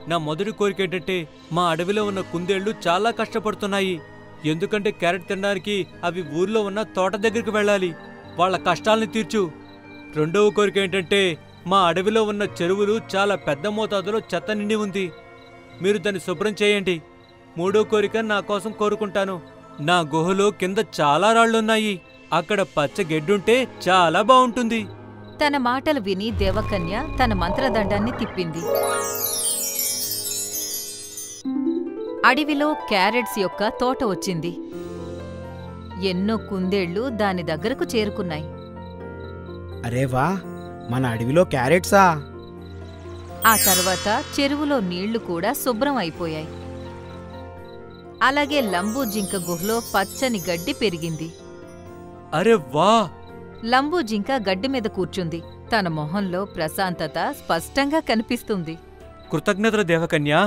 నా మొదటి కోరిక ఏంటంటే మా అడవిలో ఉన్న కుందేళ్లు చాలా కష్టపడుతున్నాయి. ఎందుకంటే క్యారెట్ తినడానికి అవి ఊర్లో ఉన్న తోట దగ్గరికి వెళ్ళాలి. వాళ్ళ కష్టాల్ని తీర్చు. రెండవ కోరిక ఏంటంటే మా అడవిలో ఉన్న చెరువులు చాలా పెద్ద మోతాదులో చెత్త నిండి ఉంది. మీరు దాన్ని శుభ్రం చేయండి. మూడో కోరిక నా కోసం కోరుకుంటాను. నా గుహలో కింద చాలా రాళ్లున్నాయి. అక్కడ పచ్చ గెడ్డుంటే చాలా బావుంటుంది. తన మాటలు విని దేవకన్య తన మంత్రదండాన్ని తిప్పింది. అడవిలో క్యారెట్స్ యొక్క తోట వచ్చింది. ఎన్నో కుందేళ్లు దాని దగ్గరకు చేరుకున్నాయి. అరే వా, మన అడవిలో క్యారెట్సా! ఆ తర్వాత చెరువులో నీళ్లు కూడా శుభ్రం అయిపోయాయి. అలాగే లంబూ జింక గుహలో పచ్చని గడ్డి పెరిగింది. అరే వా! లంబూ జింక గడ్డి మీద కూర్చుంది. తన మొహంలో ప్రశాంతత స్పష్టంగా కనిపిస్తుంది. కృతజ్ఞతలు దేవకన్యా.